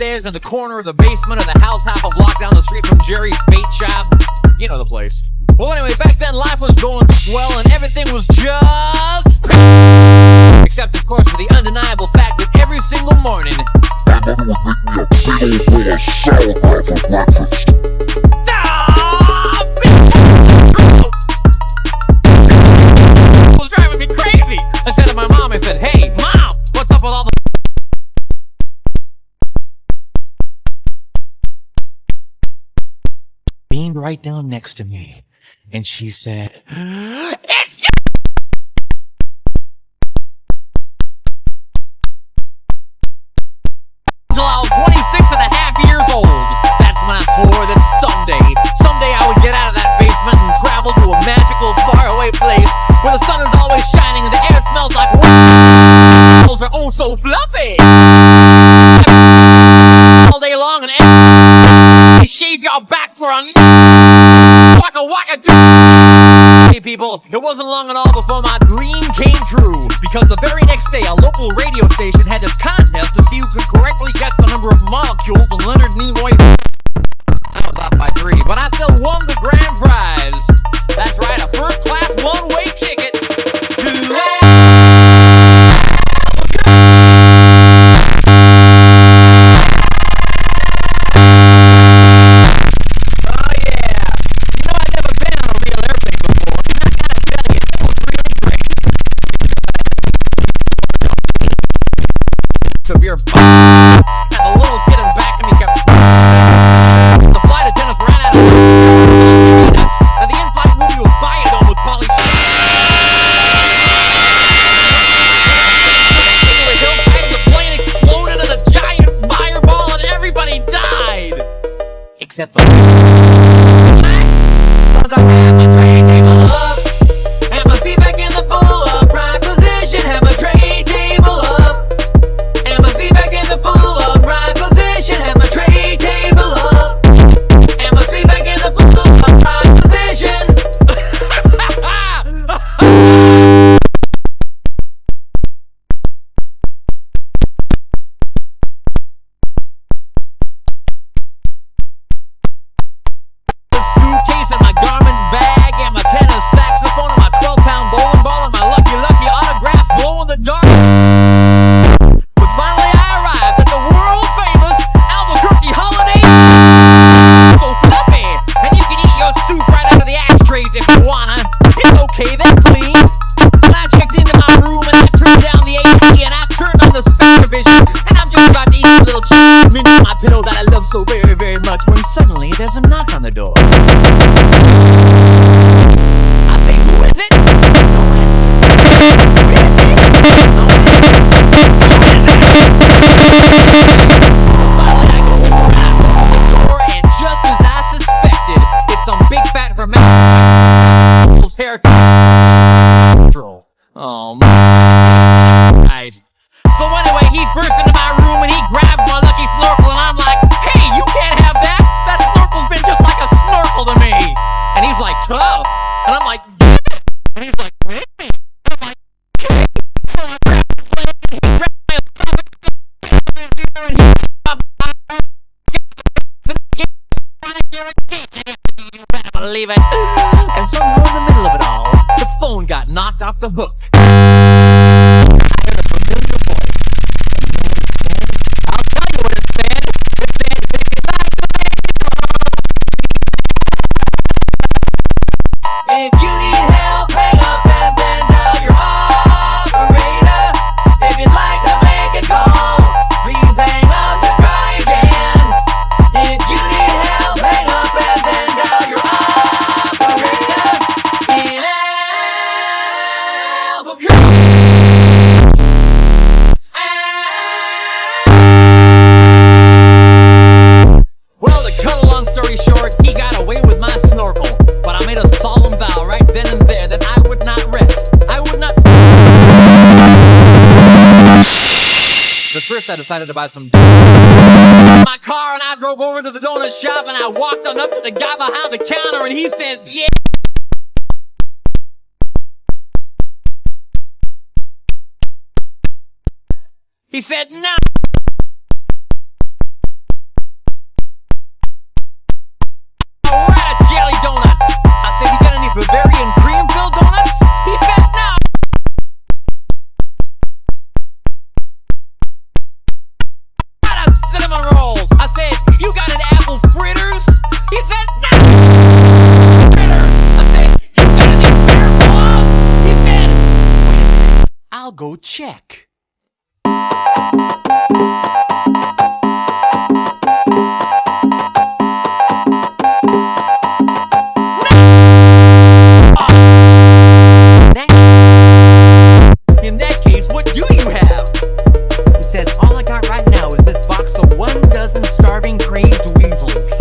downstairs in the corner of the basement of the house half a block down the street from Jerry's bait shop. You know the place. Well, anyway, back then life was going swell and everything was just... Except, of course, for the undeniable fact that every single morning... My mother would make me a big old bowl of sauerkraut for breakfast. It was driving me crazy. I said to my mom, I said, "Hey, Mom, what's up with all the..." Beamed right down next to me, and she said, "It's you!" Until I was 26 and a half years old. That's when I swore that someday I would get out of that basement and travel to a magical, faraway place where the sun is always shining and the air smells like walls are oh so fluffy. All day long and they shave your back for a waka waka. Hey people, it wasn't long at all before my dream came true, because the very next day a local radio station had this contest to see who could correctly guess the number of molecules in Leonard Nimoy. I was off by 3, but I still won the grand prize. That's right, a first-class one-way ticket to Oh yeah! You know, I've never been on a real airplane before, and I gotta tell you, it was really great. Severe and the little kid in back of me kept... The flight attendants ran out of peanuts, and the in-flight movie was Biodome with Polly. The plane exploded in a giant fireball, and everybody died, except for... I had my tray table up, and my seat back in the full upright position. Had my tray table up, and my seat back in the full upright position. Had my tray table up, and my seat back in the full upright position. Suitcase and my garment bag and my tenor saxophone and my 12-pound bowling ball and my lucky autograph glow in the dark. But finally I arrived at the world-famous Albuquerque holiday. So fluffy, and you can eat your soup right out of the ashtrays if you wanna. It's okay, they're clean. And I checked into my room and I turned down the AC and I turned on the Spectravision, and I'm just about to eat a little mint on my pillow that I love so very, very much, when suddenly there's a knock on the door. I say, who is it? No answer. Who is it? No answer. So finally I go over and I open the door, and just as I suspected, it's some big fat hermaphrodite's haircut. Oh my. Right. So anyway, he burst into my room and he grabbed my lucky snorkel, and I'm like, "Hey, you can't have that! That snorkel's been just like a snorkel to me!" And he's like, "Tough!" And I'm like, "Yeah!" And he's like, "Really?" And I'm like, "Okay!" So I grabbed the plate and he grabbed my stomach and he stopped my you better believe it. And somehow in the middle of it all, the phone got knocked off the hook. I heard a familiar voice. I'll tell you what it said. It said, "If you like to make it wrong, if you need help, hang up and then dial your operator. If you'd like to make a call, please hang up and try again. If you need help, hang up and then dial your operator in Albuquerque." Well, to cut a long story short, he got away with my snorkel, but I made a solemn vow right then and there that I would not rest. I would not. But first I decided to buy some my car, and I drove over to the donut shop, and I walked on up to the guy behind the counter, and he says, "Yeah." He said, "No." check. In that case, what do you have? He says, all I got right now is this box of 12 starving, crazed weasels.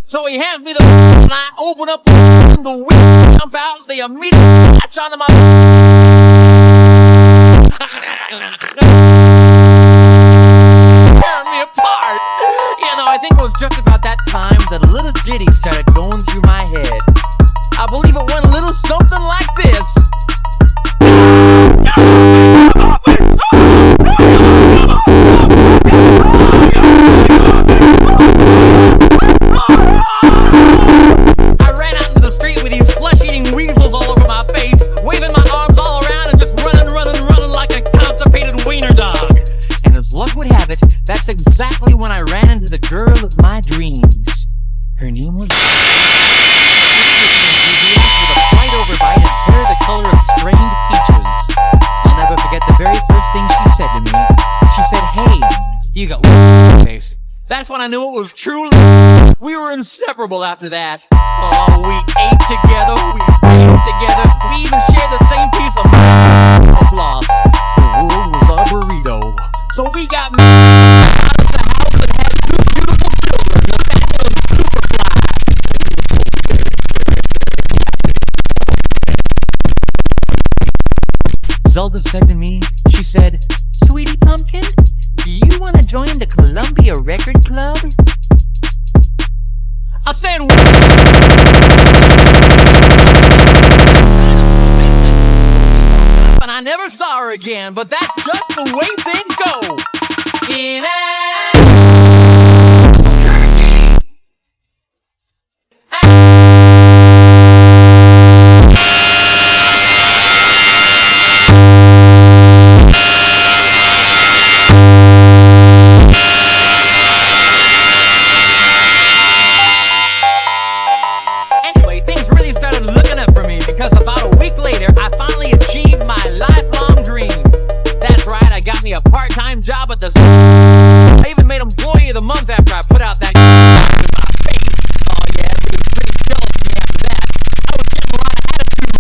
So he hands me the and I open up the weasels, jump out, they immediately latch onto my tearing me apart. You know, I think it was just about that time that a little ditty started going through my head. I believe it went a little something like this. I ran out into the street with these flesh-eating weasels all over my face, waving my arms all around and just running like a constipated wiener dog. And as luck would have it, that's exactly when I ran into the girl of my dreams. Her name was... with a slight overbite and hair the color of strained peaches. I'll never forget the very first thing she said to me. She said, "Hey, you got face." That's when I knew it was true. We were inseparable after that. Oh, we ate together, we ate together, we even shared the same piece of floss. The world was our burrito. So we got out of the house and had 2 beautiful children, Nathaniel and Superfly. Zelda said to me, she said, "Sweetie Pumpkin, do you want to join the Columbia Record Club?" I said, and I never saw her again, but that's just the way things go. In a part-time job at the I even made employee of the month after I put out that in my face. Oh yeah, he was pretty jealous of me after that. I was getting a lot of attitude.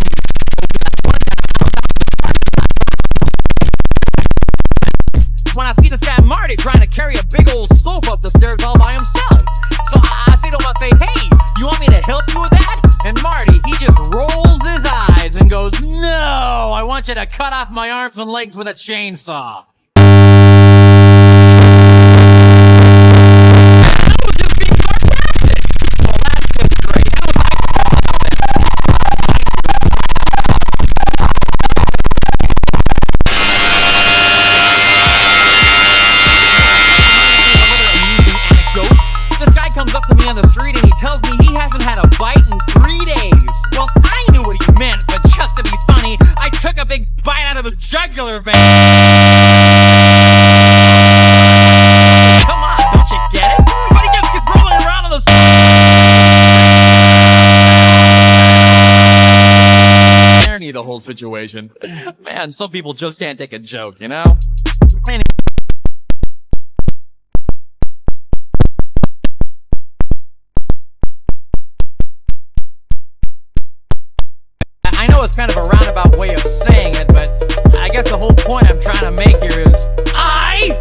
When I see this guy Marty trying to carry a big old sofa up the stairs all by himself. So I say to him, I say, "Hey, you want me to help you with that?" And Marty, he just rolls his eyes and goes, "No, I want you to cut off my arms and legs with a chainsaw." Up to me on the street and he tells me he hasn't had a bite in 3 days. Well, I knew what he meant, but just to be funny, I took a big bite out of his jugular vein. Come on, don't you get it? Everybody just keep rolling around on the irony of the whole situation. Man, some people just can't take a joke, you know? I know it's kind of a roundabout way of saying it, but I guess the whole point I'm trying to make here is I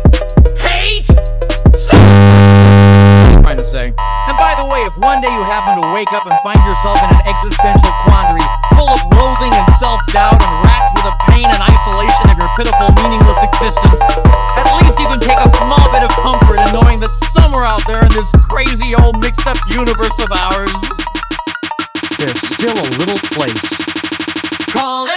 hate I'm trying to say. And by the way, if one day you happen to wake up and find yourself in an existential quandary, full of loathing and self-doubt and racked with the pain and isolation of your pitiful, meaningless existence, at least you can take a small bit of comfort in knowing that somewhere out there in this crazy old mixed-up universe of ours, there's still a little place called